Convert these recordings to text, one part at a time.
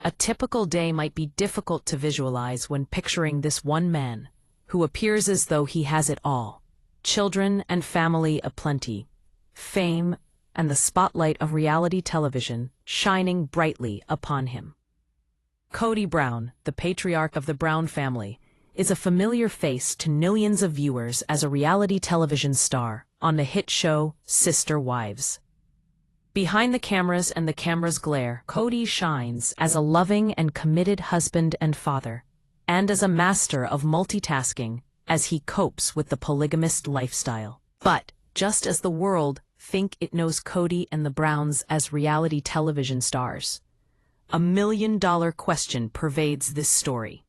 A typical day might be difficult to visualize when picturing this one man, who appears as though he has it all: children and family aplenty, fame, and the spotlight of reality television shining brightly upon him. Kody Brown, the patriarch of the Brown family, is a familiar face to millions of viewers as a reality television star on the hit show Sister Wives. Behind the cameras and the camera's glare, Kody shines as a loving and committed husband and father, and as a master of multitasking as he copes with the polygamist lifestyle. But just as the world think it knows Kody and the Browns as reality television stars, a million-dollar question pervades this story.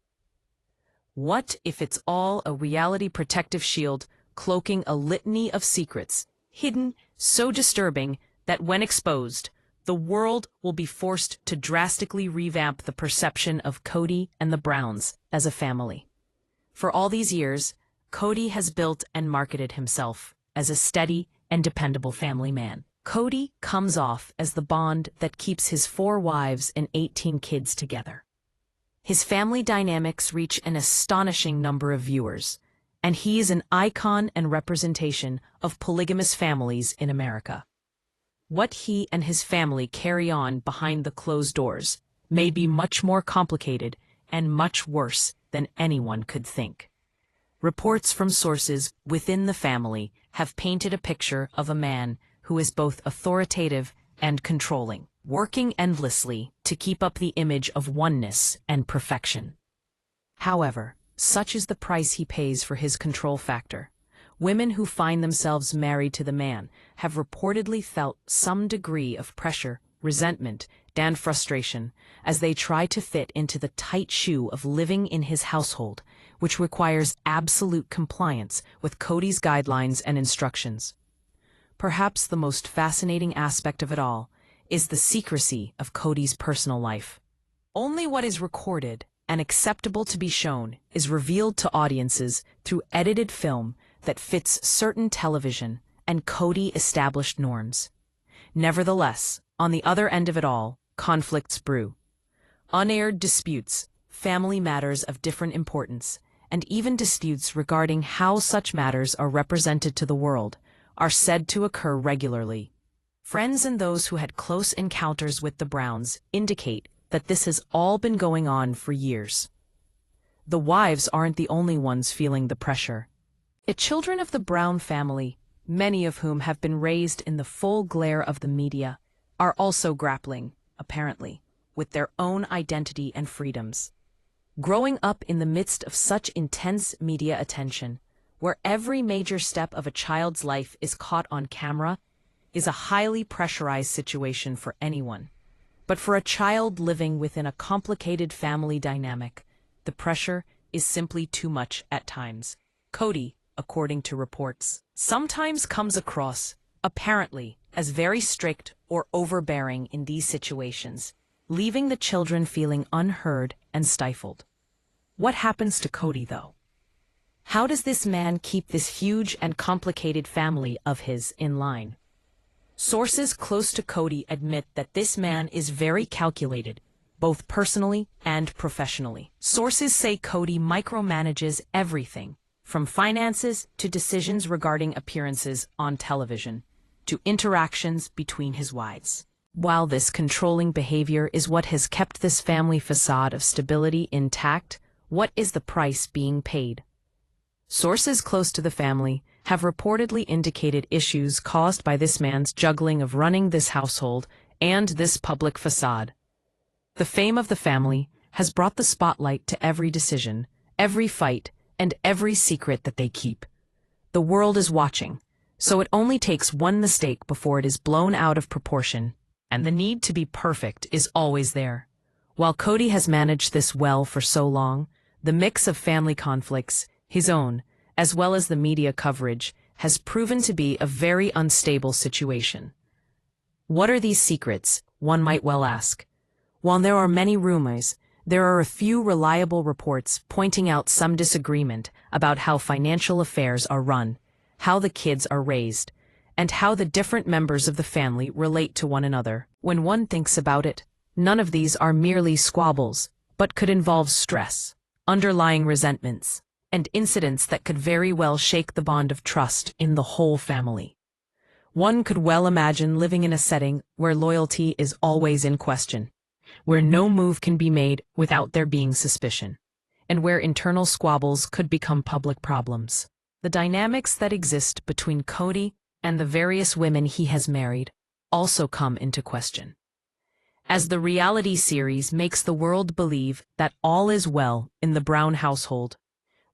What if it's all a reality protective shield cloaking a litany of secrets, hidden, so disturbing that when exposed, the world will be forced to drastically revamp the perception of Kody and the Browns as a family? For all these years, Kody has built and marketed himself as a steady and dependable family man. Kody comes off as the bond that keeps his 4 wives and 18 kids together. His family dynamics reach an astonishing number of viewers, and he is an icon and representation of polygamous families in America. What he and his family carry on behind the closed doors may be much more complicated and much worse than anyone could think. Reports from sources within the family have painted a picture of a man who is both authoritative and controlling, working endlessly to keep up the image of oneness and perfection. However, such is the price he pays for his control factor. Women who find themselves married to the man have reportedly felt some degree of pressure, resentment, and frustration as they try to fit into the tight shoe of living in his household, which requires absolute compliance with Kody's guidelines and instructions. Perhaps the most fascinating aspect of it all is the secrecy of Kody's personal life. Only what is recorded and acceptable to be shown is revealed to audiences through edited film that fits certain television and Kody-established norms. Nevertheless, on the other end of it all, conflicts brew. Unaired disputes, family matters of different importance, and even disputes regarding how such matters are represented to the world are said to occur regularly. Friends and those who had close encounters with the Browns indicate that this has all been going on for years. The wives aren't the only ones feeling the pressure. The children of the Brown family, many of whom have been raised in the full glare of the media, are also grappling, apparently, with their own identity and freedoms. Growing up in the midst of such intense media attention, where every major step of a child's life is caught on camera, is a highly pressurized situation for anyone. But for a child living within a complicated family dynamic, the pressure is simply too much at times. Kody, according to reports, sometimes comes across, apparently, as very strict or overbearing in these situations, leaving the children feeling unheard and stifled. What happens to Kody, though? How does this man keep this huge and complicated family of his in line? Sources close to Kody admit that this man is very calculated, both personally and professionally. Sources say Kody micromanages everything, from finances to decisions regarding appearances on television, to interactions between his wives. While this controlling behavior is what has kept this family facade of stability intact, what is the price being paid? Sources close to the family have reportedly indicated issues caused by this man's juggling of running this household and this public facade. The fame of the family has brought the spotlight to every decision, every fight, and every secret that they keep. The world is watching, so it only takes one mistake before it is blown out of proportion, and the need to be perfect is always there. While Kody has managed this well for so long, the mix of family conflicts, his own, as well as the media coverage, has proven to be a very unstable situation. What are these secrets, one might well ask? While there are many rumors, there are a few reliable reports pointing out some disagreement about how financial affairs are run, how the kids are raised, and how the different members of the family relate to one another. When one thinks about it, None of these are merely squabbles, but could involve stress, underlying resentments, and incidents that could very well shake the bond of trust in the whole family. One could well imagine living in a setting where loyalty is always in question, where no move can be made without there being suspicion, and where internal squabbles could become public problems. The dynamics that exist between Kody and the various women he has married also come into question. As the reality series makes the world believe that all is well in the Brown household,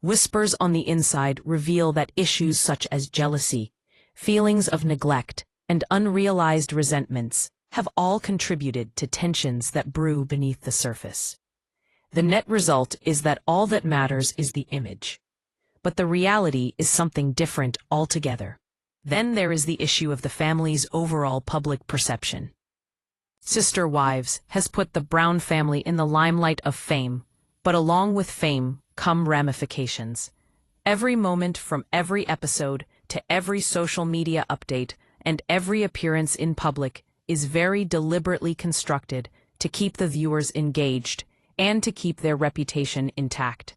whispers on the inside reveal that issues such as jealousy, feelings of neglect, and unrealized resentments have all contributed to tensions that brew beneath the surface. The net result is that all that matters is the image. But the reality is something different altogether. Then there is the issue of the family's overall public perception. Sister Wives has put the Brown family in the limelight of fame, but along with fame come ramifications. Every moment from every episode to every social media update and every appearance in public is very deliberately constructed to keep the viewers engaged and to keep their reputation intact.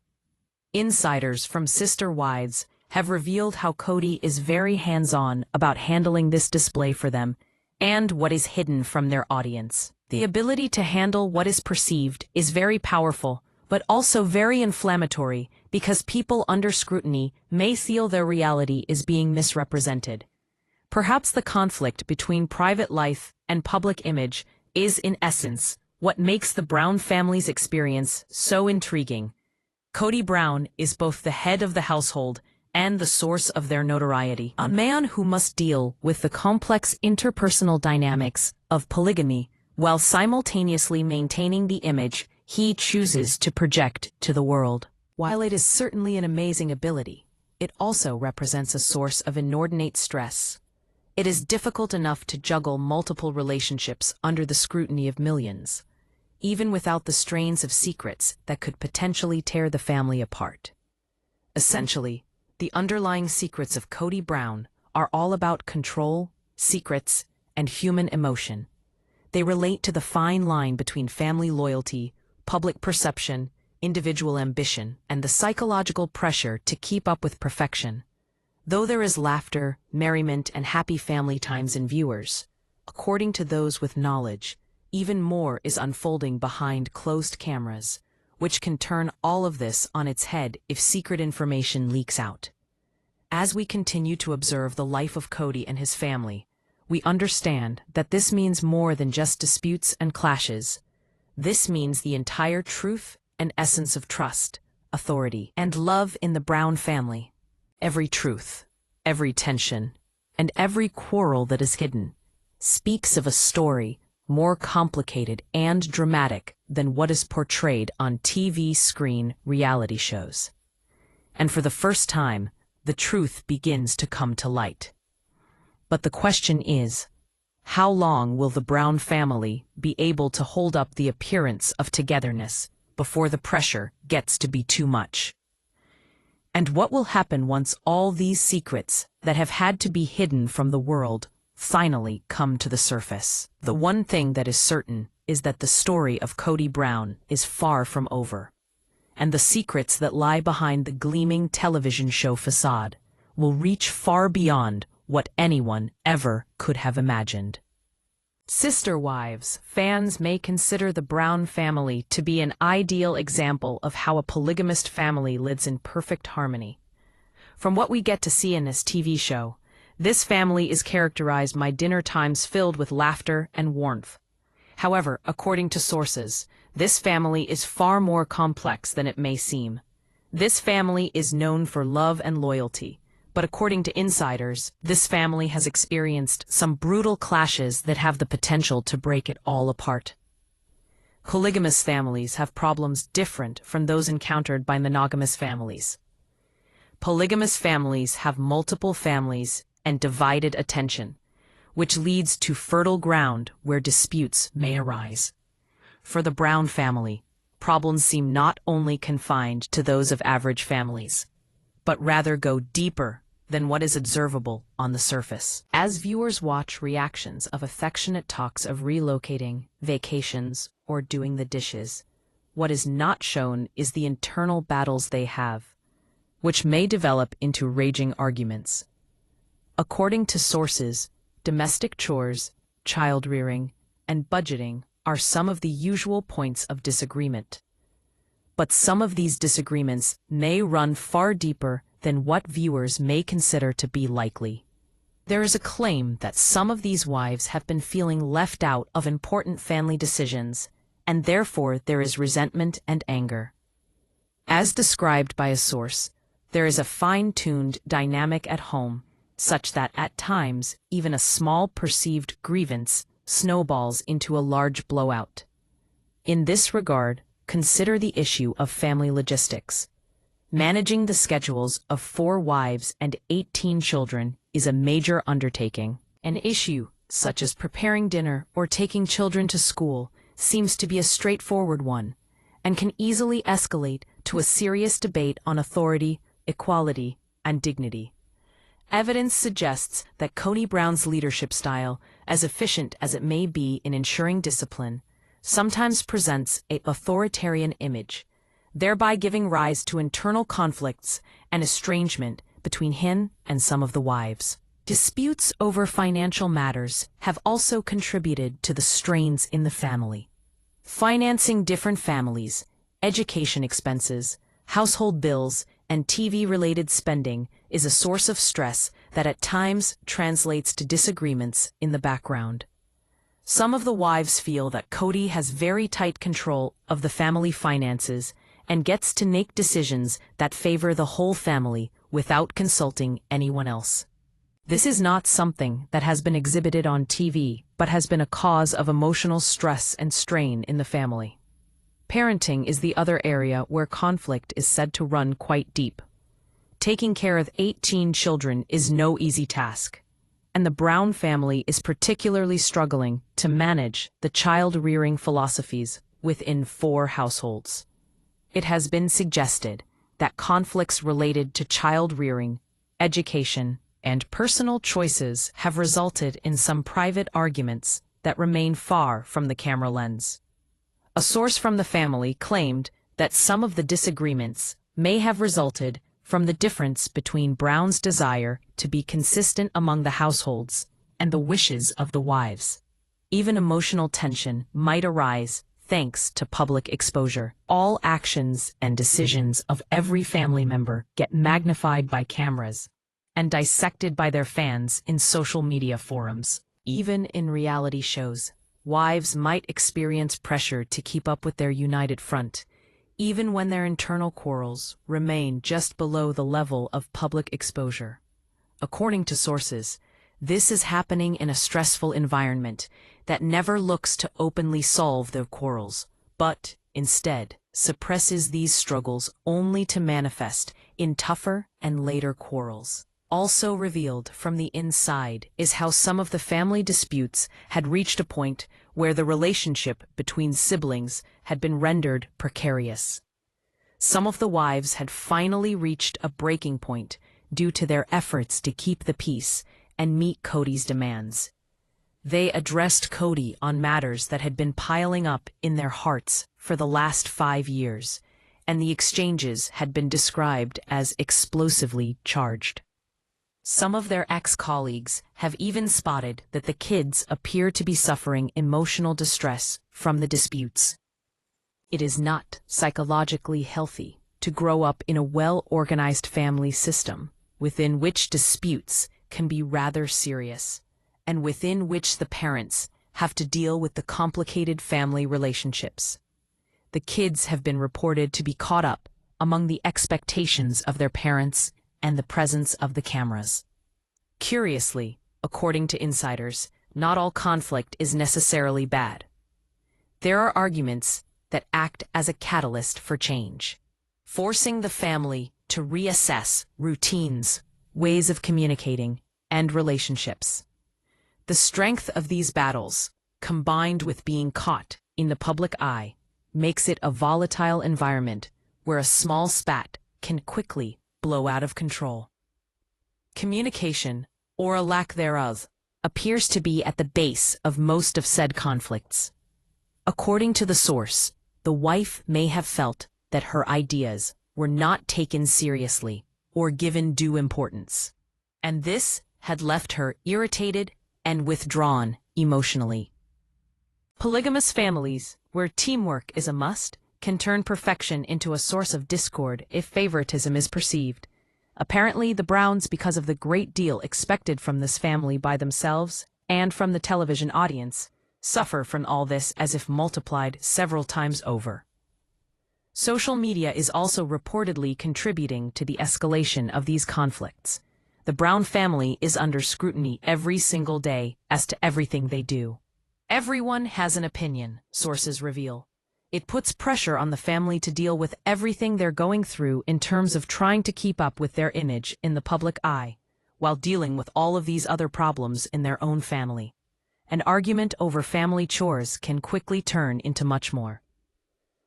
Insiders from Sister Wives have revealed how Kody is very hands-on about handling this display for them and what is hidden from their audience. The ability to handle what is perceived is very powerful, but also very inflammatory because people under scrutiny may feel their reality is being misrepresented. Perhaps the conflict between private life and public image is, in essence, what makes the Brown family's experience so intriguing. Kody Brown is both the head of the household and the source of their notoriety. A man who must deal with the complex interpersonal dynamics of polygamy while simultaneously maintaining the image he chooses to project to the world. While it is certainly an amazing ability, it also represents a source of inordinate stress. It is difficult enough to juggle multiple relationships under the scrutiny of millions, even without the strains of secrets that could potentially tear the family apart. Essentially, the underlying secrets of Kody Brown are all about control, secrets, and human emotion. They relate to the fine line between family loyalty, public perception, individual ambition, and the psychological pressure to keep up with perfection. Though there is laughter, merriment, and happy family times in viewers, according to those with knowledge, even more is unfolding behind closed cameras, which can turn all of this on its head if secret information leaks out. As we continue to observe the life of Kody and his family, we understand that this means more than just disputes and clashes. This means the entire truth and essence of trust, authority, and love in the Brown family. Every truth, every tension, and every quarrel that is hidden speaks of a story more complicated and dramatic than what is portrayed on TV screen reality shows. And for the first time, the truth begins to come to light. But the question is, how long will the Brown family be able to hold up the appearance of togetherness before the pressure gets to be too much? And what will happen once all these secrets that have had to be hidden from the world finally come to the surface? The one thing that is certain is that the story of Kody Brown is far from over, and the secrets that lie behind the gleaming television show facade will reach far beyond what anyone ever could have imagined. Sister Wives fans may consider the Brown family to be an ideal example of how a polygamist family lives in perfect harmony. From what we get to see in this TV show, this family is characterized by dinner times filled with laughter and warmth. However, according to sources, this family is far more complex than it may seem. This family is known for love and loyalty, but according to insiders, this family has experienced some brutal clashes that have the potential to break it all apart. Polygamous families have problems different from those encountered by monogamous families. Polygamous families have multiple families and divided attention, which leads to fertile ground where disputes may arise. For the Brown family, problems seem not only confined to those of average families, but rather go deeper than what is observable on the surface. As viewers watch reactions of affectionate talks of relocating, vacations, or doing the dishes, what is not shown is the internal battles they have, which may develop into raging arguments. According to sources, domestic chores, child-rearing, and budgeting are some of the usual points of disagreement. But some of these disagreements may run far deeper than what viewers may consider to be likely. There is a claim that some of these wives have been feeling left out of important family decisions, and therefore there is resentment and anger. As described by a source, there is a fine-tuned dynamic at home, such that at times even a small perceived grievance snowballs into a large blowout. In this regard, consider the issue of family logistics. Managing the schedules of 4 wives and 18 children is a major undertaking. An issue, such as preparing dinner or taking children to school, seems to be a straightforward one, and can easily escalate to a serious debate on authority, equality, and dignity. Evidence suggests that Kody Brown's leadership style, as efficient as it may be in ensuring discipline, sometimes presents an authoritarian image, thereby giving rise to internal conflicts and estrangement between him and some of the wives. Disputes over financial matters have also contributed to the strains in the family. Financing different families, education expenses, household bills, and TV-related spending is a source of stress that at times translates to disagreements in the background. Some of the wives feel that Kody has very tight control of the family finances and gets to make decisions that favor the whole family without consulting anyone else. This is not something that has been exhibited on TV, but has been a cause of emotional stress and strain in the family. Parenting is the other area where conflict is said to run quite deep. Taking care of 18 children is no easy task, and the Brown family is particularly struggling to manage the child-rearing philosophies within 4 households. It has been suggested that conflicts related to child-rearing, education, and personal choices have resulted in some private arguments that remain far from the camera lens. A source from the family claimed that some of the disagreements may have resulted from the difference between Brown's desire to be consistent among the households and the wishes of the wives. Even emotional tension might arise thanks to public exposure. All actions and decisions of every family member get magnified by cameras and dissected by their fans in social media forums. Even in reality shows, wives might experience pressure to keep up with their united front, even when their internal quarrels remain just below the level of public exposure. According to sources, this is happening in a stressful environment that never looks to openly solve their quarrels, but instead suppresses these struggles only to manifest in tougher and later quarrels. Also revealed from the inside is how some of the family disputes had reached a point where the relationship between siblings had been rendered precarious. Some of the wives had finally reached a breaking point due to their efforts to keep the peace and meet Kody's demands. They addressed Kody on matters that had been piling up in their hearts for the last 5 years, and the exchanges had been described as explosively charged. Some of their ex-colleagues have even spotted that the kids appear to be suffering emotional distress from the disputes. It is not psychologically healthy to grow up in a well-organized family system within which disputes can be rather serious, and within which the parents have to deal with the complicated family relationships. The kids have been reported to be caught up among the expectations of their parents and the presence of the cameras. Curiously, according to insiders, not all conflict is necessarily bad. There are arguments that act as a catalyst for change, forcing the family to reassess routines, ways of communicating, and relationships. The strength of these battles, combined with being caught in the public eye, makes it a volatile environment where a small spat can quickly blow out of control. Communication, or a lack thereof, appears to be at the base of most of said conflicts. According to the source, the wife may have felt that her ideas were not taken seriously or given due importance, and this had left her irritated and withdrawn emotionally. Polygamous families, where teamwork is a must, can turn perfection into a source of discord if favoritism is perceived. Apparently, the Browns, because of the great deal expected from this family by themselves and from the television audience, suffer from all this as if multiplied several times over. Social media is also reportedly contributing to the escalation of these conflicts. The Brown family is under scrutiny every single day as to everything they do. Everyone has an opinion, sources reveal. It puts pressure on the family to deal with everything they're going through in terms of trying to keep up with their image in the public eye, while dealing with all of these other problems in their own family. An argument over family chores can quickly turn into much more.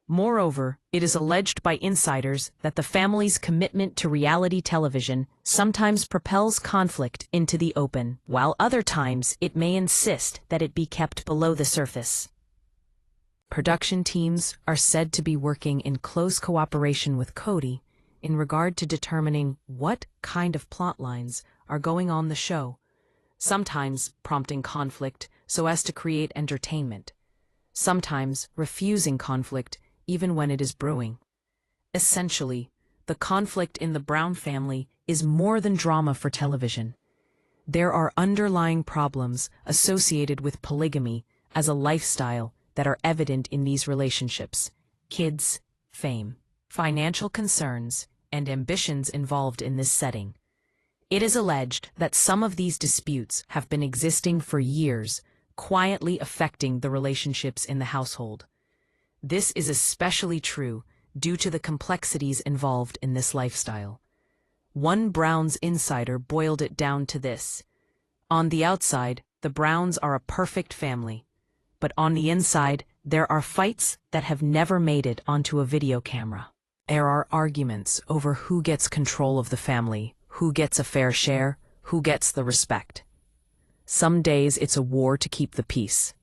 Moreover, it is alleged by insiders that the family's commitment to reality television sometimes propels conflict into the open, while other times it may insist that it be kept below the surface. Production teams are said to be working in close cooperation with Kody in regard to determining what kind of plot lines are going on the show, sometimes prompting conflict so as to create entertainment, sometimes refusing conflict even when it is brewing. Essentially, the conflict in the Brown family is more than drama for television. There are underlying problems associated with polygamy as a lifestyle that are evident in these relationships: kids, fame, financial concerns, and ambitions involved in this setting. It is alleged that some of these disputes have been existing for years, quietly affecting the relationships in the household. This is especially true due to the complexities involved in this lifestyle. One Browns insider boiled it down to this: on the outside, the Browns are a perfect family, but on the inside, there are fights that have never made it onto a video camera. There are arguments over who gets control of the family, who gets a fair share, who gets the respect. Some days it's a war to keep the peace,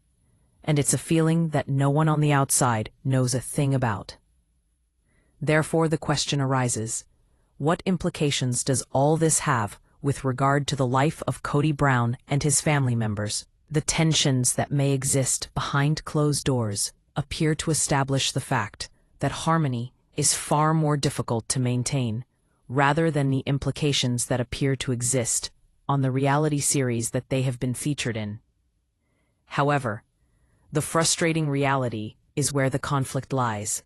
and it's a feeling that no one on the outside knows a thing about. Therefore, the question arises: what implications does all this have with regard to the life of Kody Brown and his family members? The tensions that may exist behind closed doors appear to establish the fact that harmony is far more difficult to maintain, rather than the implications that appear to exist on the reality series that they have been featured in. However, the frustrating reality is where the conflict lies.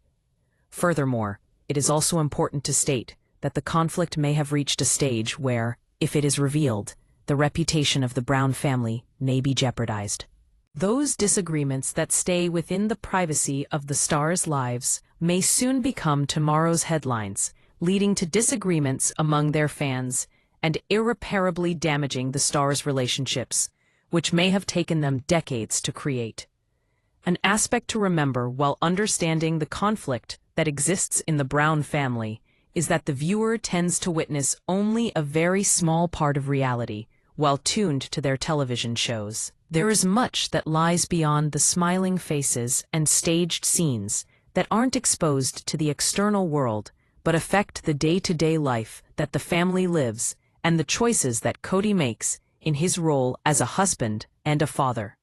Furthermore, it is also important to state that the conflict may have reached a stage where, if it is revealed, the reputation of the Brown family may be jeopardized. Those disagreements that stay within the privacy of the stars' lives may soon become tomorrow's headlines, leading to disagreements among their fans and irreparably damaging the stars' relationships, which may have taken them decades to create. An aspect to remember while understanding the conflict that exists in the Brown family is that the viewer tends to witness only a very small part of reality while tuned to their television shows. There is much that lies beyond the smiling faces and staged scenes that aren't exposed to the external world but affect the day-to-day life that the family lives and the choices that Kody makes in his role as a husband and a father.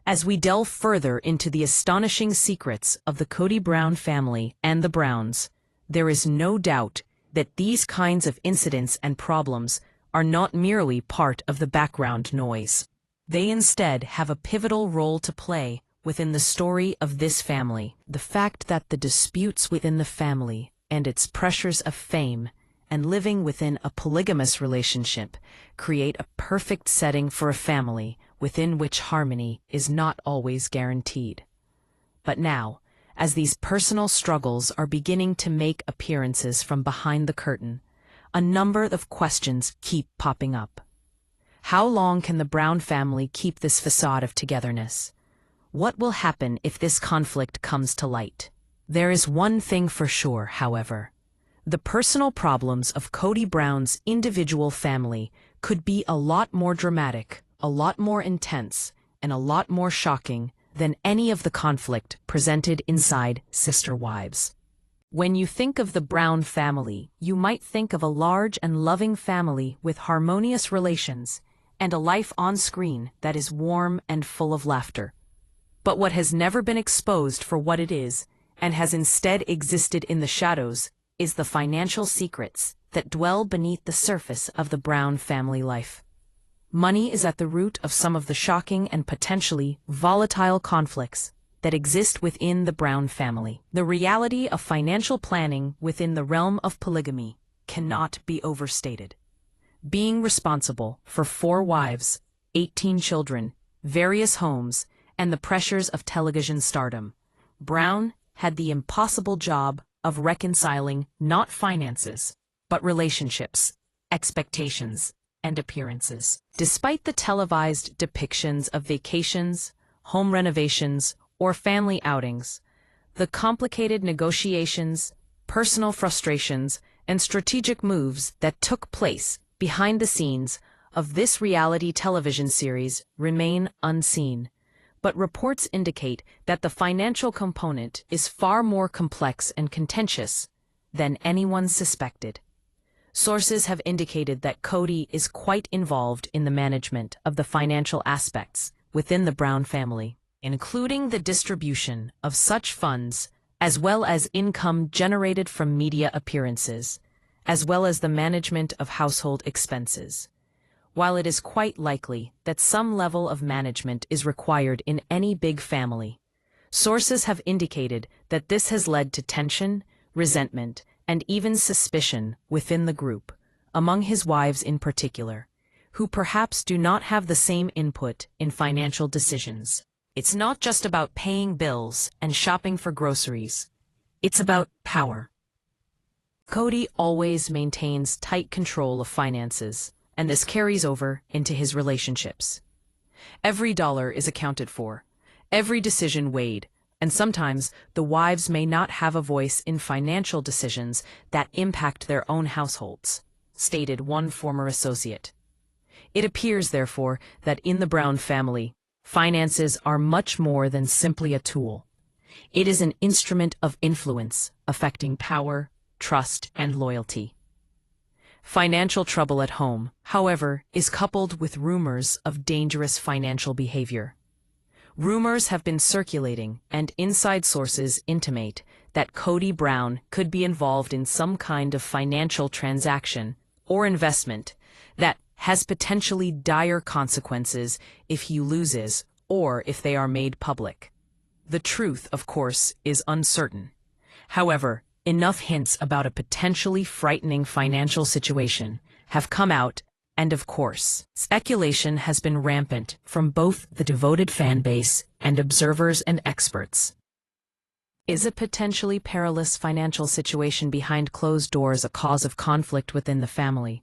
As we delve further into the astonishing secrets of the Kody Brown family and the Browns, there is no doubt that these kinds of incidents and problems are not merely part of the background noise. They instead have a pivotal role to play within the story of this family. The fact that the disputes within the family and its pressures of fame and living within a polygamous relationship create a perfect setting for a family within which harmony is not always guaranteed. But now, as these personal struggles are beginning to make appearances from behind the curtain, a number of questions keep popping up. How long can the Brown family keep this facade of togetherness? What will happen if this conflict comes to light? There is one thing for sure, however. The personal problems of Kody Brown's individual family could be a lot more dramatic, a lot more intense, and a lot more shocking than any of the conflict presented inside Sister Wives. When you think of the Brown family, you might think of a large and loving family with harmonious relations and a life on screen that is warm and full of laughter. But what has never been exposed for what it is, and has instead existed in the shadows, is the financial secrets that dwell beneath the surface of the Brown family life. Money is at the root of some of the shocking and potentially volatile conflicts that exist within the Brown family. The reality of financial planning within the realm of polygamy cannot be overstated. Being responsible for 4 wives, 18 children, various homes, and the pressures of television stardom, Brown had the impossible job of reconciling not finances, but relationships, expectations, and appearances. Despite the televised depictions of vacations, home renovations, or family outings, the complicated negotiations, personal frustrations, and strategic moves that took place behind the scenes of this reality television series remain unseen. But reports indicate that the financial component is far more complex and contentious than anyone suspected. Sources have indicated that Kody is quite involved in the management of the financial aspects within the Brown family, including the distribution of such funds, as well as income generated from media appearances, as well as the management of household expenses. While it is quite likely that some level of management is required in any big family, sources have indicated that this has led to tension, resentment, and even suspicion within the group, among his wives in particular, who perhaps do not have the same input in financial decisions. It's not just about paying bills and shopping for groceries. It's about power. Kody always maintains tight control of finances, and this carries over into his relationships. Every dollar is accounted for, every decision weighed, and sometimes the wives may not have a voice in financial decisions that impact their own households, stated one former associate. It appears, therefore, that in the Brown family, finances are much more than simply a tool. It is an instrument of influence, affecting power, trust, and loyalty. Financial trouble at home, however, is coupled with rumors of dangerous financial behavior. Rumors have been circulating, and inside sources intimate that Kody Brown could be involved in some kind of financial transaction or investment that has potentially dire consequences if he loses or if they are made public. The truth, of course, is uncertain. However, enough hints about a potentially frightening financial situation have come out, and of course, speculation has been rampant from both the devoted fan base and observers and experts. Is a potentially perilous financial situation behind closed doors a cause of conflict within the family?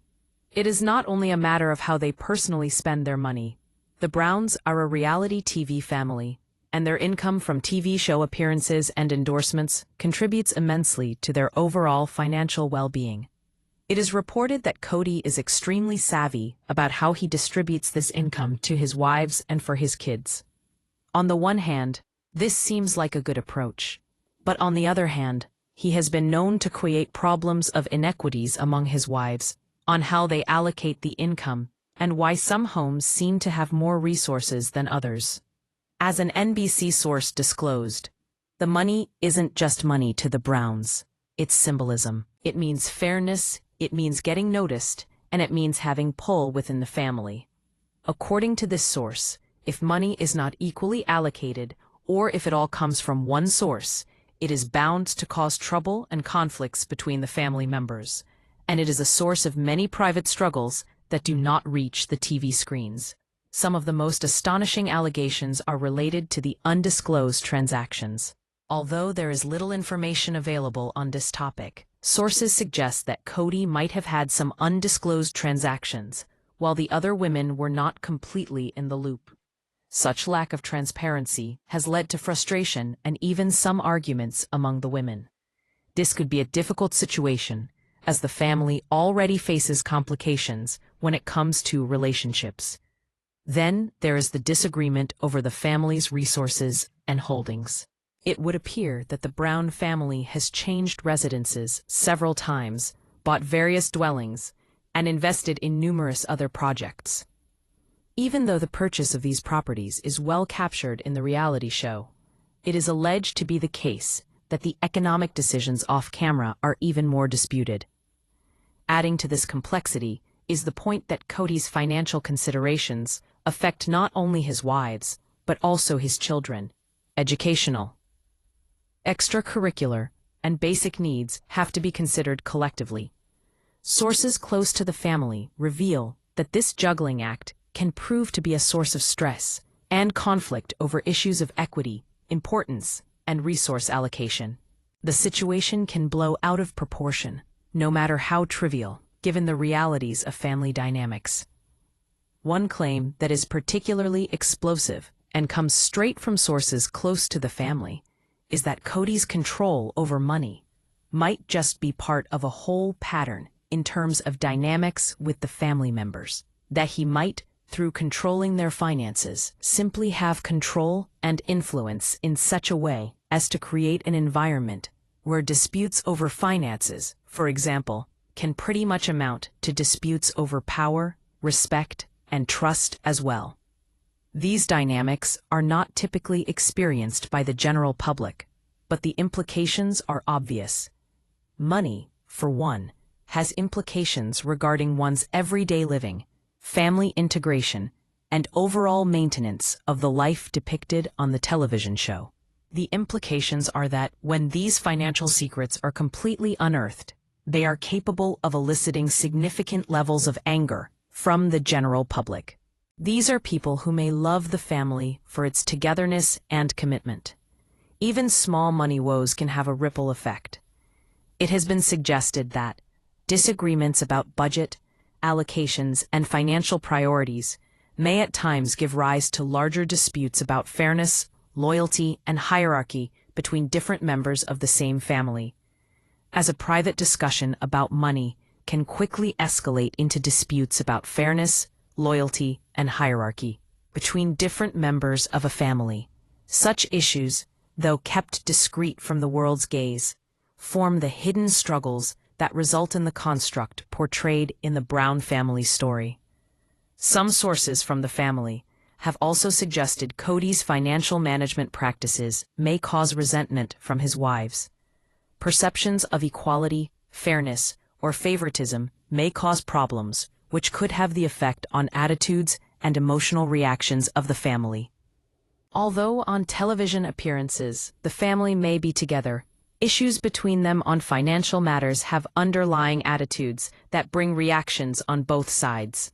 It is not only a matter of how they personally spend their money. The Browns are a reality TV family, and their income from TV show appearances and endorsements contributes immensely to their overall financial well-being. It is reported that Kody is extremely savvy about how he distributes this income to his wives and for his kids. On the one hand, this seems like a good approach, but on the other hand, he has been known to create problems of inequities among his wives on how they allocate the income and why some homes seem to have more resources than others. As an NBC source disclosed, the money isn't just money to the Browns. It's symbolism. It means fairness, it means getting noticed, and it means having pull within the family. According to this source, if money is not equally allocated, or if it all comes from one source, it is bound to cause trouble and conflicts between the family members, and it is a source of many private struggles that do not reach the TV screens. Some of the most astonishing allegations are related to the undisclosed transactions. Although there is little information available on this topic, sources suggest that Kody might have had some undisclosed transactions, while the other women were not completely in the loop. Such lack of transparency has led to frustration and even some arguments among the women. This could be a difficult situation, as the family already faces complications when it comes to relationships. Then there is the disagreement over the family's resources and holdings. It would appear that the Brown family has changed residences several times, bought various dwellings, and invested in numerous other projects. Even though the purchase of these properties is well captured in the reality show, it is alleged to be the case that the economic decisions off-camera are even more disputed. Adding to this complexity is the point that Kody's financial considerations affect not only his wives, but also his children. Educational, extracurricular, and basic needs have to be considered collectively. Sources close to the family reveal that this juggling act can prove to be a source of stress and conflict over issues of equity, importance, and resource allocation. The situation can blow out of proportion, no matter how trivial, given the realities of family dynamics. One claim that is particularly explosive and comes straight from sources close to the family is that Kody's control over money might just be part of a whole pattern in terms of dynamics with the family members, that he might, through controlling their finances, simply have control and influence in such a way as to create an environment where disputes over finances, for example, can pretty much amount to disputes over power, respect, and trust as well. These dynamics are not typically experienced by the general public, but the implications are obvious. Money, for one, has implications regarding one's everyday living, family integration, and overall maintenance of the life depicted on the television show. The implications are that when these financial secrets are completely unearthed, they are capable of eliciting significant levels of anger from the general public. These are people who may love the family for its togetherness and commitment. Even small money woes can have a ripple effect. It has been suggested that disagreements about budget, allocations, and financial priorities may at times give rise to larger disputes about fairness, loyalty, and hierarchy between different members of the same family, as a private discussion about money can quickly escalate into disputes about fairness, loyalty, and hierarchy between different members of a family. Such issues, though kept discreet from the world's gaze, form the hidden struggles that result in the construct portrayed in the Brown family story. Some sources from the family have also suggested Kody's financial management practices may cause resentment from his wives. Perceptions of equality, fairness, or favoritism may cause problems, which could have the effect on attitudes and emotional reactions of the family. Although on television appearances the family may be together, issues between them on financial matters have underlying attitudes that bring reactions on both sides.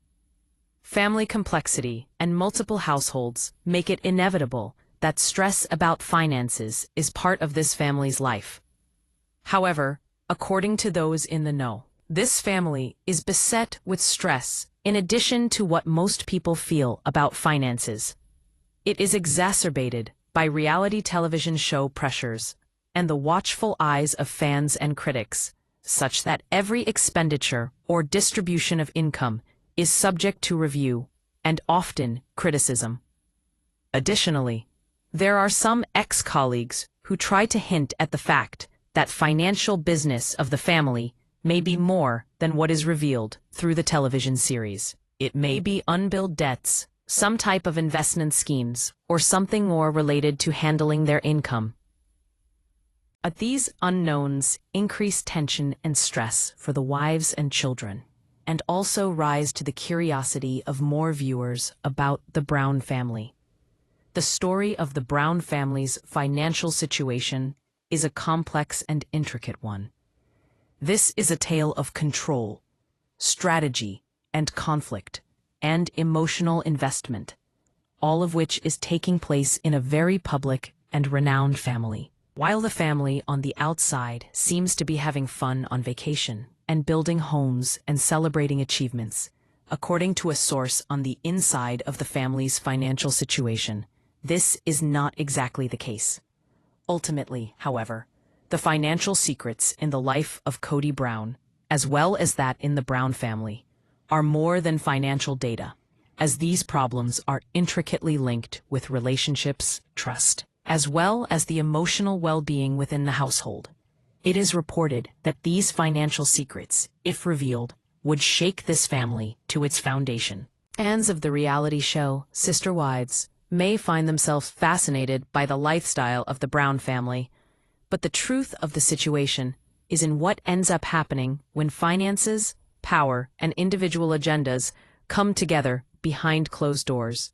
Family complexity and multiple households make it inevitable that stress about finances is part of this family's life. However, according to those in the know, this family is beset with stress in addition to what most people feel about finances. It is exacerbated by reality television show pressures and the watchful eyes of fans and critics, such that every expenditure or distribution of income is subject to review and often criticism. Additionally, there are some ex-colleagues who try to hint at the fact that financial business of the family may be more than what is revealed through the television series. It may be unbilled debts, some type of investment schemes, or something more related to handling their income. These unknowns increase tension and stress for the wives and children, and also rise to the curiosity of more viewers about the Brown family. The story of the Brown family's financial situation is a complex and intricate one. This is a tale of control, strategy, and conflict, and emotional investment, all of which is taking place in a very public and renowned family. While the family on the outside seems to be having fun on vacation and building homes and celebrating achievements, according to a source on the inside of the family's financial situation, this is not exactly the case. Ultimately, however, The financial secrets in the life of Kody Brown, as well as that in the Brown family, are more than financial data, as these problems are intricately linked with relationships, trust, as well as the emotional well-being within the household. It is reported that these financial secrets, if revealed, would shake this family to its foundation. Fans of the reality show Sister Wives may find themselves fascinated by the lifestyle of the Brown family, but the truth of the situation is in what ends up happening when finances, power, and individual agendas come together behind closed doors.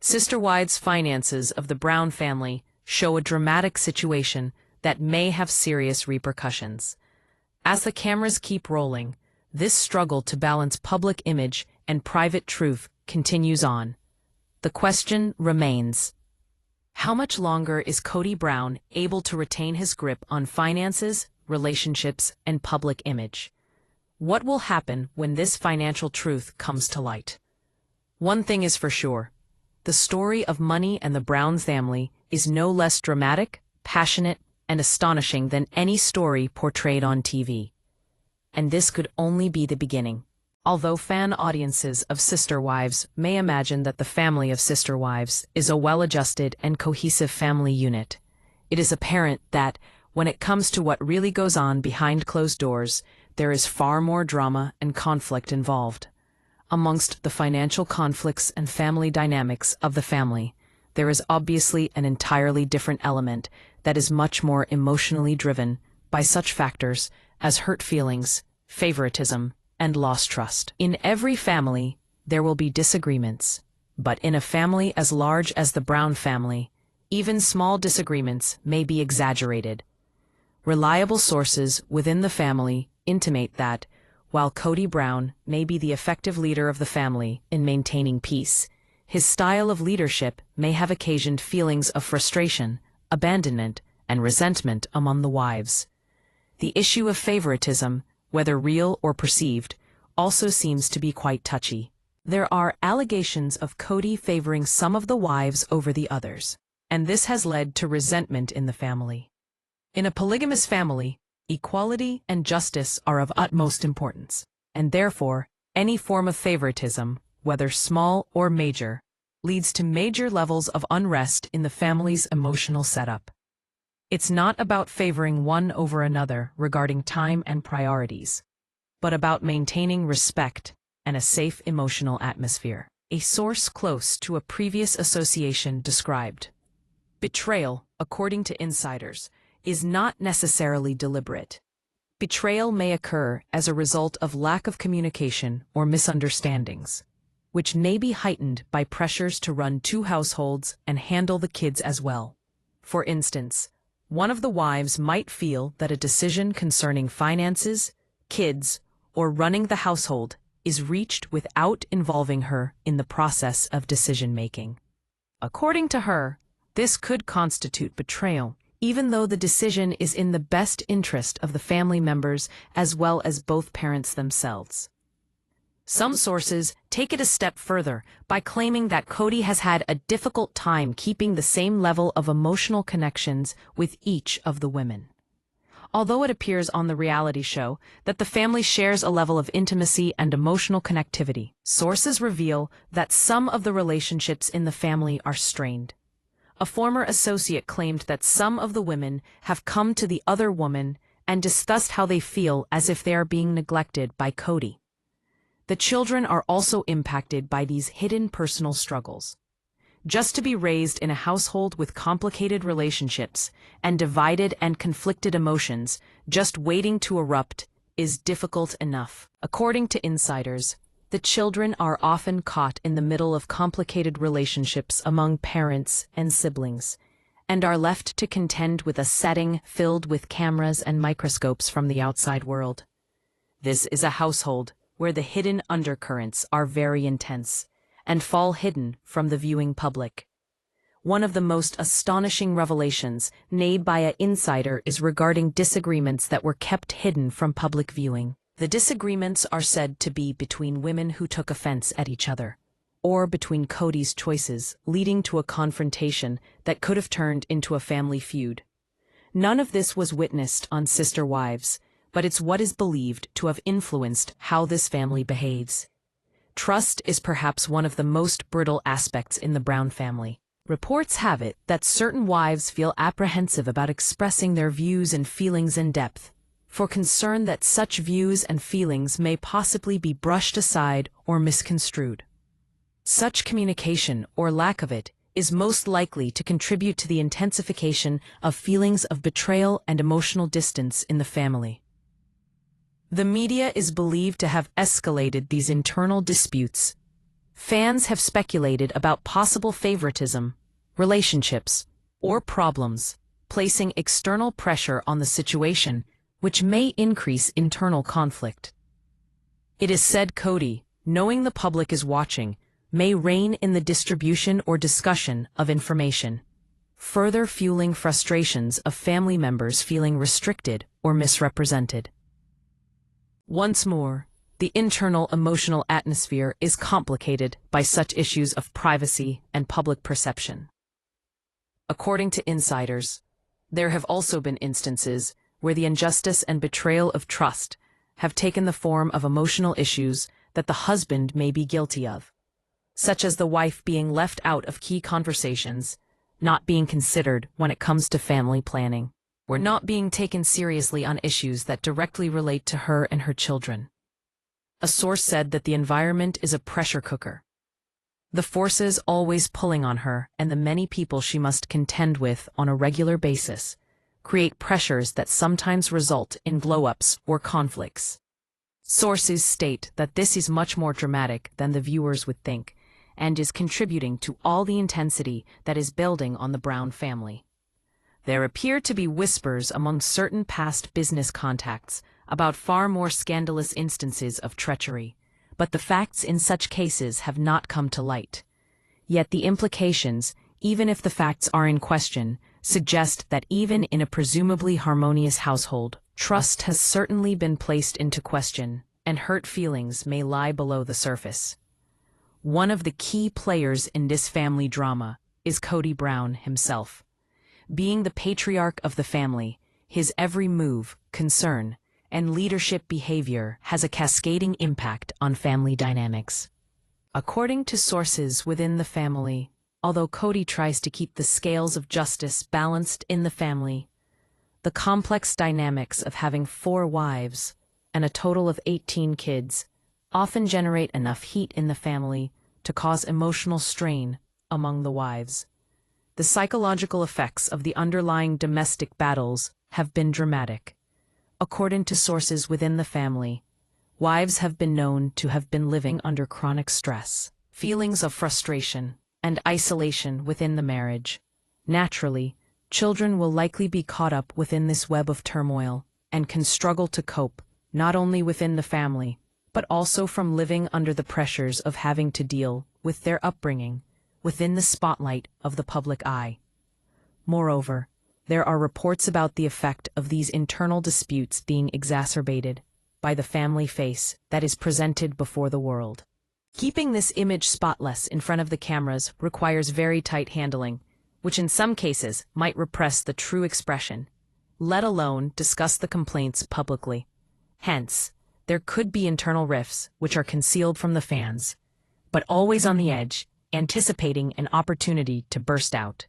Sister Wives' finances of the Brown family show a dramatic situation that may have serious repercussions. As the cameras keep rolling, this struggle to balance public image and private truth continues on. The question remains: how much longer is Kody Brown able to retain his grip on finances, relationships, and public image? What will happen when this financial truth comes to light? One thing is for sure: the story of money and the Brown family is no less dramatic, passionate, and astonishing than any story portrayed on TV. And this could only be the beginning. Although fan audiences of Sister Wives may imagine that the family of Sister Wives is a well-adjusted and cohesive family unit, it is apparent that, when it comes to what really goes on behind closed doors, there is far more drama and conflict involved. Amongst the financial conflicts and family dynamics of the family, there is obviously an entirely different element that is much more emotionally driven by such factors as hurt feelings, favoritism, and lost trust. In every family, there will be disagreements, but in a family as large as the Brown family, even small disagreements may be exaggerated. Reliable sources within the family intimate that, while Kody Brown may be the effective leader of the family in maintaining peace, his style of leadership may have occasioned feelings of frustration, abandonment, and resentment among the wives. The issue of favoritism, whether real or perceived, also seems to be quite touchy. There are allegations of Kody favoring some of the wives over the others, and this has led to resentment in the family. In a polygamous family, equality and justice are of utmost importance, and therefore, any form of favoritism, whether small or major, leads to major levels of unrest in the family's emotional setup. It's not about favoring one over another regarding time and priorities, but about maintaining respect and a safe emotional atmosphere. A source close to a previous association described, "Betrayal, according to insiders, is not necessarily deliberate. Betrayal may occur as a result of lack of communication or misunderstandings, which may be heightened by pressures to run two households and handle the kids as well. For instance, one of the wives might feel that a decision concerning finances, kids, or running the household is reached without involving her in the process of decision-making. According to her, this could constitute betrayal, even though the decision is in the best interest of the family members as well as both parents themselves." Some sources take it a step further by claiming that Kody has had a difficult time keeping the same level of emotional connections with each of the women. Although it appears on the reality show that the family shares a level of intimacy and emotional connectivity, sources reveal that some of the relationships in the family are strained. A former associate claimed that some of the women have come to the other woman and discussed how they feel as if they are being neglected by Kody. The children are also impacted by these hidden personal struggles. Just to be raised in a household with complicated relationships and divided and conflicted emotions, just waiting to erupt, is difficult enough. According to insiders, the children are often caught in the middle of complicated relationships among parents and siblings, and are left to contend with a setting filled with cameras and microscopes from the outside world. This is a household where the hidden undercurrents are very intense and fall hidden from the viewing public. One of the most astonishing revelations made by an insider is regarding disagreements that were kept hidden from public viewing. The disagreements are said to be between women who took offense at each other, or between Kody's choices, leading to a confrontation that could have turned into a family feud. None of this was witnessed on Sister Wives, but it's what is believed to have influenced how this family behaves. Trust is perhaps one of the most brittle aspects in the Brown family. Reports have it that certain wives feel apprehensive about expressing their views and feelings in depth, for concern that such views and feelings may possibly be brushed aside or misconstrued. Such communication, or lack of it, is most likely to contribute to the intensification of feelings of betrayal and emotional distance in the family. The media is believed to have escalated these internal disputes. Fans have speculated about possible favoritism, relationships, or problems, placing external pressure on the situation, which may increase internal conflict. It is said Kody, knowing the public is watching, may rein in the distribution or discussion of information, further fueling frustrations of family members feeling restricted or misrepresented. Once more, the internal emotional atmosphere is complicated by such issues of privacy and public perception. According to insiders, there have also been instances where the injustice and betrayal of trust have taken the form of emotional issues that the husband may be guilty of, such as the wife being left out of key conversations, not being considered when it comes to family planning, or not being taken seriously on issues that directly relate to her and her children. A source said that the environment is a pressure cooker. The forces always pulling on her and the many people she must contend with on a regular basis create pressures that sometimes result in blow-ups or conflicts. Sources state that this is much more dramatic than the viewers would think, and is contributing to all the intensity that is building on the Brown family. There appear to be whispers among certain past business contacts about far more scandalous instances of treachery, but the facts in such cases have not come to light. Yet the implications, even if the facts are in question, suggest that even in a presumably harmonious household, trust has certainly been placed into question, and hurt feelings may lie below the surface. One of the key players in this family drama is Kody Brown himself. Being the patriarch of the family, his every move, concern, and leadership behavior has a cascading impact on family dynamics. According to sources within the family, although Kody tries to keep the scales of justice balanced in the family, the complex dynamics of having 4 wives and a total of 18 kids often generate enough heat in the family to cause emotional strain among the wives. The psychological effects of the underlying domestic battles have been dramatic. According to sources within the family, wives have been known to have been living under chronic stress, feelings of frustration, and isolation within the marriage. Naturally, children will likely be caught up within this web of turmoil and can struggle to cope, not only within the family, but also from living under the pressures of having to deal with their upbringing within the spotlight of the public eye. Moreover, there are reports about the effect of these internal disputes being exacerbated by the family face that is presented before the world. Keeping this image spotless in front of the cameras requires very tight handling, which in some cases might repress the true expression, let alone discuss the complaints publicly. Hence, there could be internal rifts which are concealed from the fans, but always on the edge, anticipating an opportunity to burst out.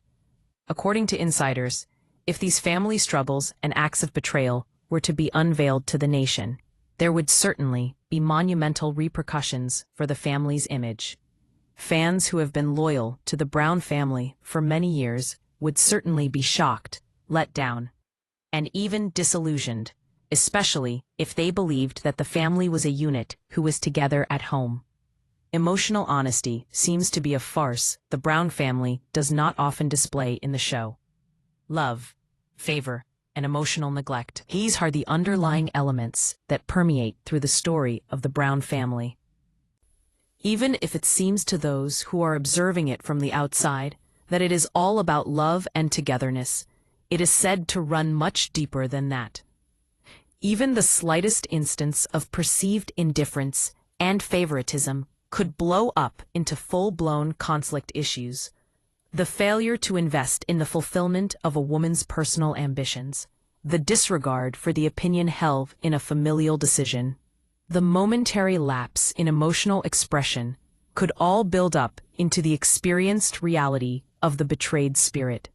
According to insiders, if these family struggles and acts of betrayal were to be unveiled to the nation, there would certainly be monumental repercussions for the family's image. Fans who have been loyal to the Brown family for many years would certainly be shocked, let down, and even disillusioned, especially if they believed that the family was a unit who was together at home. Emotional honesty seems to be a farce the Brown family does not often display in the show. Love, favor, and emotional neglect. These are the underlying elements that permeate through the story of the Brown family. Even if it seems to those who are observing it from the outside that it is all about love and togetherness, it is said to run much deeper than that. Even the slightest instance of perceived indifference and favoritism could blow up into full-blown conflict issues. The failure to invest in the fulfillment of a woman's personal ambitions, the disregard for the opinion held in a familial decision, the momentary lapse in emotional expression could all build up into the experienced reality of the betrayed spirit.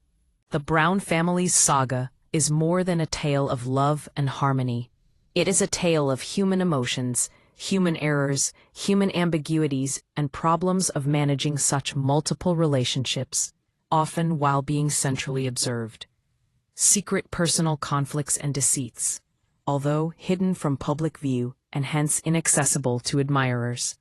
The Brown family's saga is more than a tale of love and harmony. It is a tale of human emotions, human errors, human ambiguities, and problems of managing such multiple relationships, often while being centrally observed. Secret personal conflicts and deceits, although hidden from public view and hence inaccessible to admirers,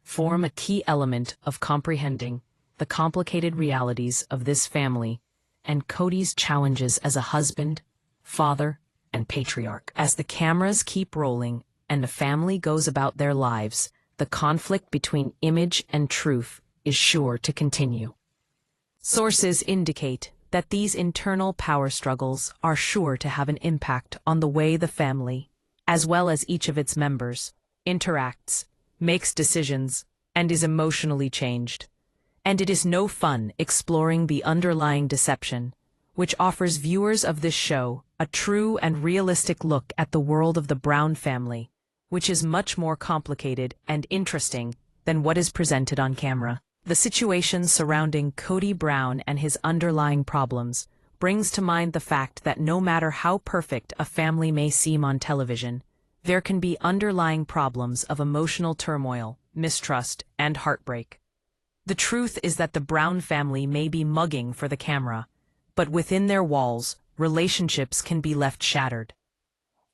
form a key element of comprehending the complicated realities of this family and Kody's challenges as a husband, father, and patriarch. As the cameras keep rolling and the family goes about their lives, the conflict between image and truth is sure to continue. Sources indicate that these internal power struggles are sure to have an impact on the way the family, as well as each of its members, interacts, makes decisions, and is emotionally changed. And it is no fun exploring the underlying deception, which offers viewers of this show a true and realistic look at the world of the Brown family, which is much more complicated and interesting than what is presented on camera. The situation surrounding Kody Brown and his underlying problems brings to mind the fact that no matter how perfect a family may seem on television, there can be underlying problems of emotional turmoil, mistrust, and heartbreak. The truth is that the Brown family may be mugging for the camera, but within their walls, relationships can be left shattered.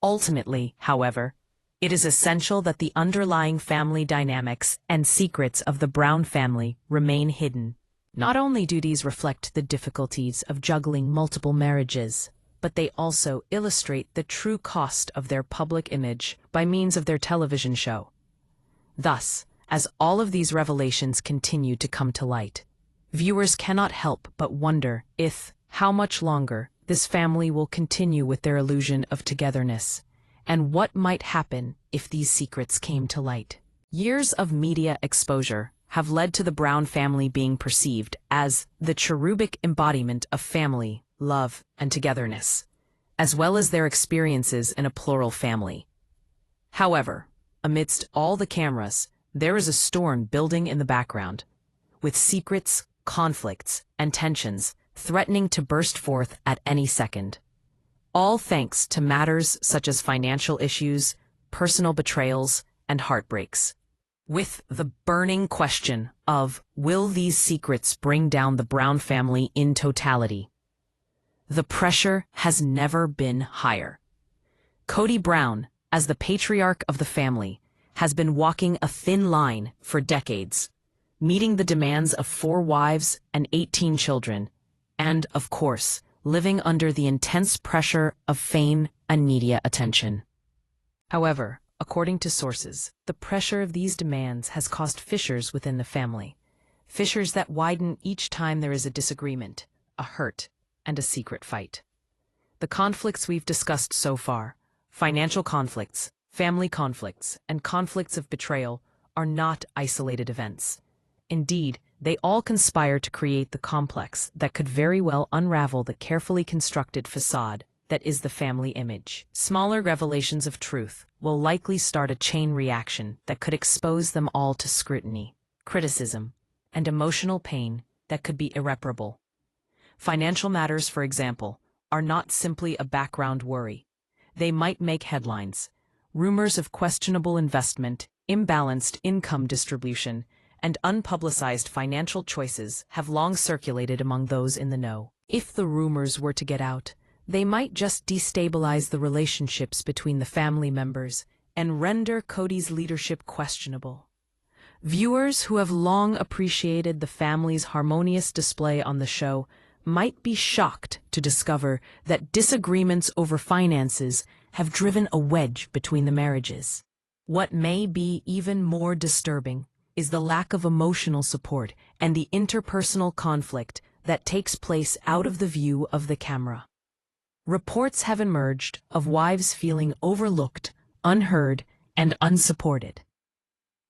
Ultimately, however, it is essential that the underlying family dynamics and secrets of the Brown family remain hidden. Not only do these reflect the difficulties of juggling multiple marriages, but they also illustrate the true cost of their public image by means of their television show. Thus, as all of these revelations continue to come to light, viewers cannot help but wonder how much longer this family will continue with their illusion of togetherness, and what might happen if these secrets came to light. Years of media exposure have led to the Brown family being perceived as the cherubic embodiment of family, love, and togetherness, as well as their experiences in a plural family. However, amidst all the cameras, there is a storm building in the background, with secrets, conflicts, and tensions threatening to burst forth at any second. All thanks to matters such as financial issues, personal betrayals, and heartbreaks. With the burning question of, will these secrets bring down the Brown family in totality? The pressure has never been higher. Kody Brown, as the patriarch of the family, has been walking a thin line for decades, meeting the demands of 4 wives and 18 children, and, of course, living under the intense pressure of fame and media attention. However, according to sources, the pressure of these demands has caused fissures within the family, fissures that widen each time there is a disagreement, a hurt, and a secret fight. The conflicts we've discussed so far, financial conflicts, family conflicts, and conflicts of betrayal, are not isolated events. Indeed, they all conspire to create the complex that could very well unravel the carefully constructed facade that is the family image. Smaller revelations of truth will likely start a chain reaction that could expose them all to scrutiny, criticism, and emotional pain that could be irreparable. Financial matters, for example, are not simply a background worry. They might make headlines. Rumors of questionable investment, imbalanced income distribution, and unpublicized financial choices have long circulated among those in the know. If the rumors were to get out, they might just destabilize the relationships between the family members and render Kody's leadership questionable. Viewers who have long appreciated the family's harmonious display on the show might be shocked to discover that disagreements over finances have driven a wedge between the marriages. What may be even more disturbing is the lack of emotional support and the interpersonal conflict that takes place out of the view of the camera. Reports have emerged of wives feeling overlooked, unheard, and unsupported.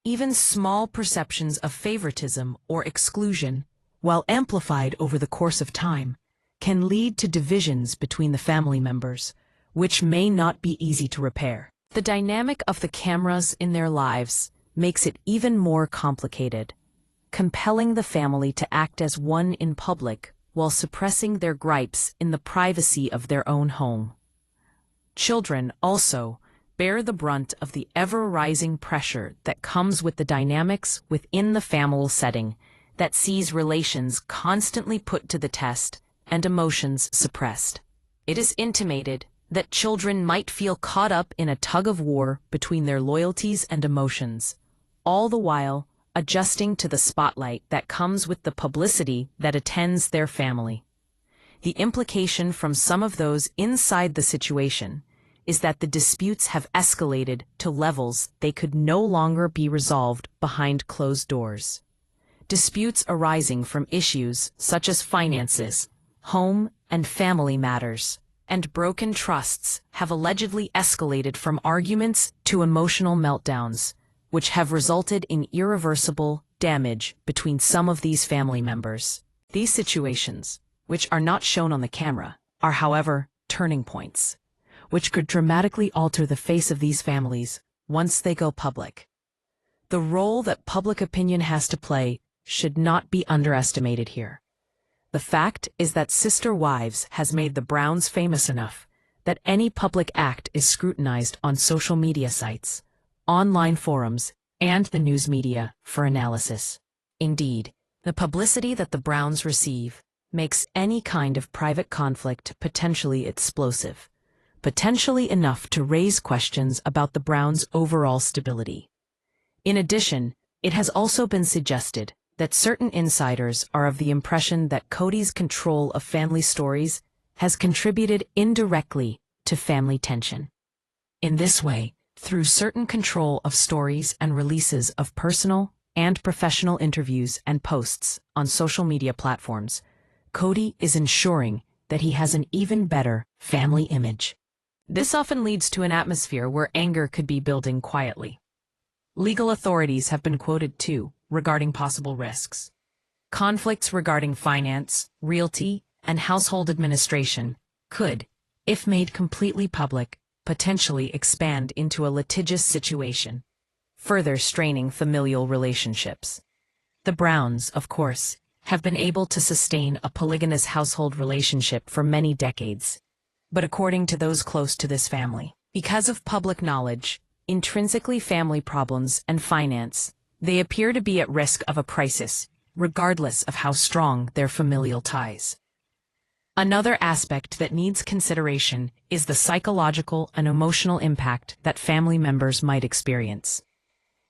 Even small perceptions of favoritism or exclusion, while amplified over the course of time, can lead to divisions between the family members, which may not be easy to repair. The dynamic of the cameras in their lives makes it even more complicated, compelling the family to act as one in public while suppressing their gripes in the privacy of their own home. Children also bear the brunt of the ever-rising pressure that comes with the dynamics within the family setting that sees relations constantly put to the test and emotions suppressed. It is intimated that children might feel caught up in a tug-of-war between their loyalties and emotions, all the while adjusting to the spotlight that comes with the publicity that attends their family. The implication from some of those inside the situation is that the disputes have escalated to levels they could no longer be resolved behind closed doors. Disputes arising from issues such as finances, home and family matters, and broken trusts have allegedly escalated from arguments to emotional meltdowns, which have resulted in irreversible damage between some of these family members. These situations, which are not shown on the camera, are however turning points, which could dramatically alter the face of these families once they go public. The role that public opinion has to play should not be underestimated here. The fact is that Sister Wives has made the Browns famous enough that any public act is scrutinized on social media sites, online forums, and the news media for analysis. Indeed, the publicity that the Browns receive makes any kind of private conflict potentially explosive, potentially enough to raise questions about the Browns' overall stability. In addition, it has also been suggested that certain insiders are of the impression that Kody's control of family stories has contributed indirectly to family tension. In this way, through certain control of stories and releases of personal and professional interviews and posts on social media platforms, Kody is ensuring that he has an even better family image. This often leads to an atmosphere where anger could be building quietly. Legal authorities have been quoted too, regarding possible risks. Conflicts regarding finance, realty, and household administration could, if made completely public, potentially expand into a litigious situation, further straining familial relationships. The Browns, of course, have been able to sustain a polygamous household relationship for many decades. But according to those close to this family, because of public knowledge, intrinsically family problems and finance, they appear to be at risk of a crisis, regardless of how strong their familial ties. Another aspect that needs consideration is the psychological and emotional impact that family members might experience.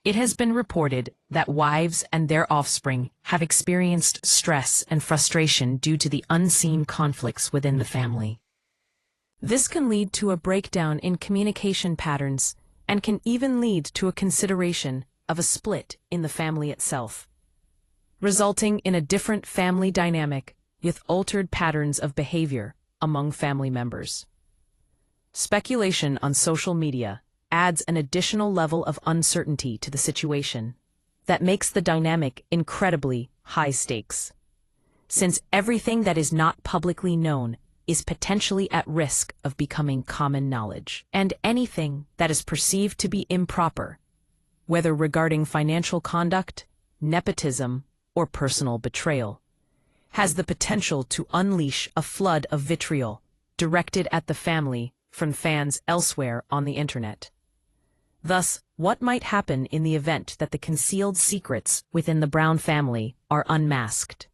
It has been reported that wives and their offspring have experienced stress and frustration due to the unseen conflicts within the family. This can lead to a breakdown in communication patterns and can even lead to a consideration of a split in the family itself, resulting in a different family dynamic with altered patterns of behavior among family members. Speculation on social media adds an additional level of uncertainty to the situation that makes the dynamic incredibly high stakes, since everything that is not publicly known is potentially at risk of becoming common knowledge, and anything that is perceived to be improper, whether regarding financial conduct, nepotism, or personal betrayal, has the potential to unleash a flood of vitriol directed at the family from fans elsewhere on the internet. Thus, what might happen in the event that the concealed secrets within the Brown family are unmasked?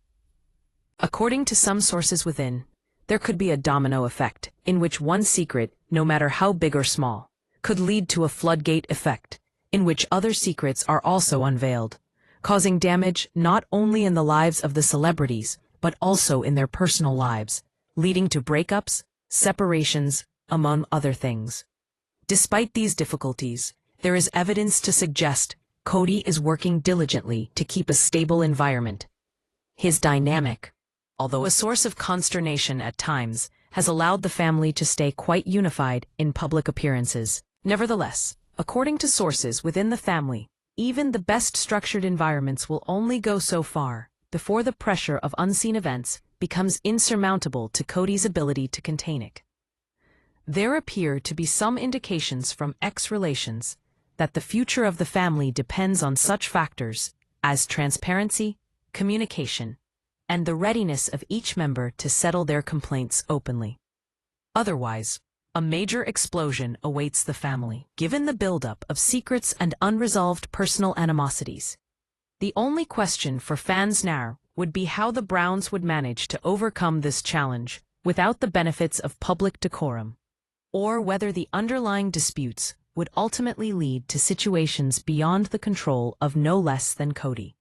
According to some sources within, there could be a domino effect in which one secret, no matter how big or small, could lead to a floodgate effect in which other secrets are also unveiled, causing damage not only in the lives of the celebrities, but also in their personal lives, leading to breakups, separations, among other things. Despite these difficulties, there is evidence to suggest Kody is working diligently to keep a stable environment. His dynamic, although a source of consternation at times, has allowed the family to stay quite unified in public appearances. Nevertheless, according to sources within the family, even the best structured environments will only go so far before the pressure of unseen events becomes insurmountable to Kody's ability to contain it. There appear to be some indications from ex-relations that the future of the family depends on such factors as transparency, communication, and the readiness of each member to settle their complaints openly. Otherwise, a major explosion awaits the family, given the buildup of secrets and unresolved personal animosities. The only question for fans now would be how the Browns would manage to overcome this challenge without the benefits of public decorum, or whether the underlying disputes would ultimately lead to situations beyond the control of no less than Kody.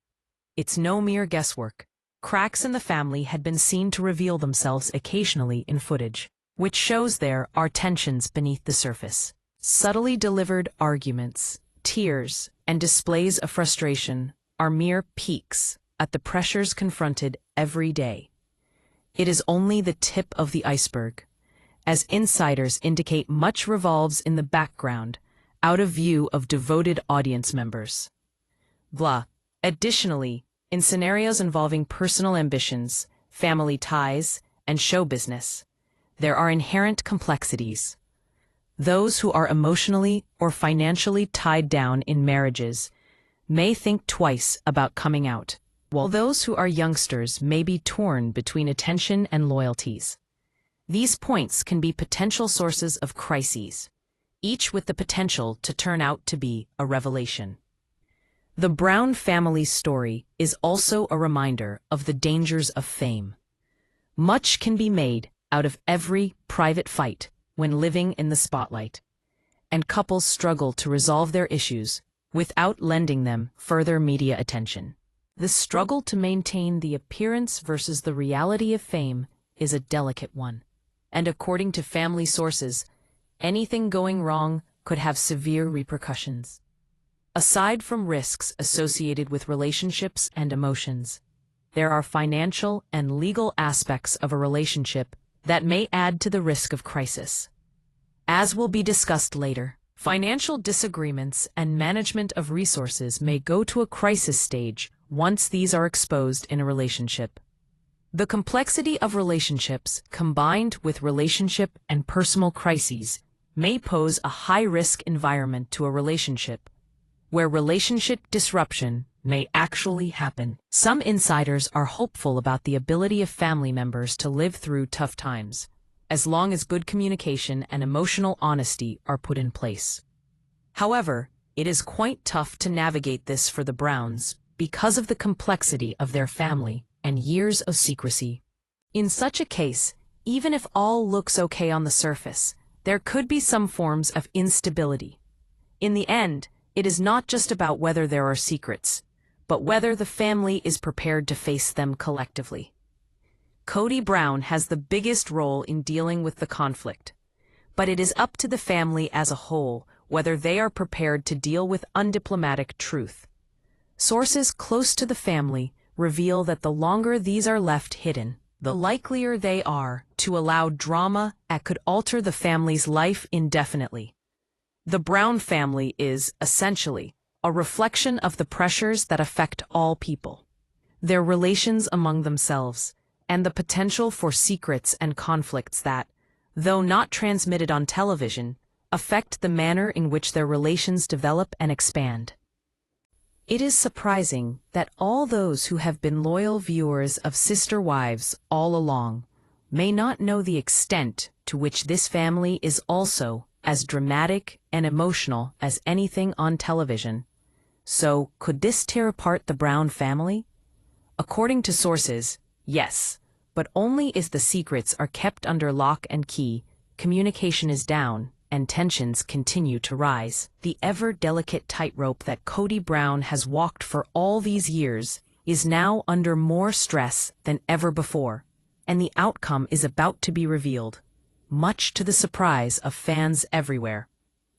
It's no mere guesswork. Cracks in the family had been seen to reveal themselves occasionally in footage, which shows there are tensions beneath the surface. Subtly delivered arguments, tears, and displays of frustration are mere peaks at the pressures confronted every day. It is only the tip of the iceberg, as insiders indicate much revolves in the background, out of view of devoted audience members. Additionally, in scenarios involving personal ambitions, family ties, and show business, there are inherent complexities. Those who are emotionally or financially tied down in marriages may think twice about coming out, while those who are youngsters may be torn between attention and loyalties. These points can be potential sources of crises, each with the potential to turn out to be a revelation. The Brown family's story is also a reminder of the dangers of fame. Much can be made out of every private fight when living in the spotlight, and couples struggle to resolve their issues without lending them further media attention. The struggle to maintain the appearance versus the reality of fame is a delicate one, and according to family sources, anything going wrong could have severe repercussions. Aside from risks associated with relationships and emotions, there are financial and legal aspects of a relationship that may add to the risk of crisis. As will be discussed later, financial disagreements and management of resources may go to a crisis stage once these are exposed in a relationship. The complexity of relationships combined with relationship and personal crises may pose a high-risk environment to a relationship, where relationship disruption may actually happen. Some insiders are hopeful about the ability of family members to live through tough times, as long as good communication and emotional honesty are put in place. However, it is quite tough to navigate this for the Browns because of the complexity of their family and years of secrecy. In such a case, even if all looks okay on the surface, there could be some forms of instability. In the end, it is not just about whether there are secrets, but whether the family is prepared to face them collectively. Kody Brown has the biggest role in dealing with the conflict, but it is up to the family as a whole whether they are prepared to deal with undiplomatic truth. Sources close to the family reveal that the longer these are left hidden, the likelier they are to allow drama that could alter the family's life indefinitely. The Brown family is, essentially, a reflection of the pressures that affect all people, their relations among themselves, and the potential for secrets and conflicts that, though not transmitted on television, affect the manner in which their relations develop and expand. It is surprising that all those who have been loyal viewers of Sister Wives all along may not know the extent to which this family is also as dramatic and emotional as anything on television. So, could this tear apart the Brown family? According to sources, yes, but only if the secrets are kept under lock and key, communication is down, and tensions continue to rise. The ever-delicate tightrope that Kody Brown has walked for all these years is now under more stress than ever before, and the outcome is about to be revealed, much to the surprise of fans everywhere.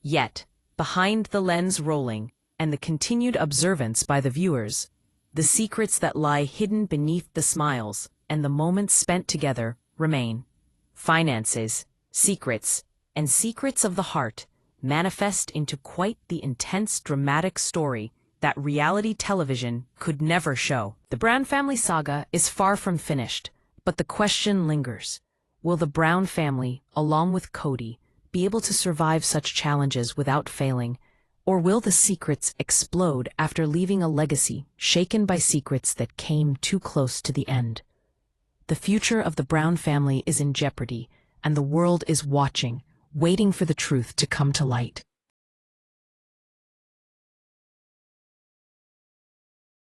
Yet, behind the lens rolling and the continued observance by the viewers, the secrets that lie hidden beneath the smiles and the moments spent together remain. Finances, secrets, and secrets of the heart manifest into quite the intense dramatic story that reality television could never show. The Brown family saga is far from finished, but the question lingers. Will the Brown family, along with Kody, be able to survive such challenges without failing? Or will the secrets explode after leaving a legacy shaken by secrets that came too close to the end? The future of the Brown family is in jeopardy, and the world is watching, waiting for the truth to come to light.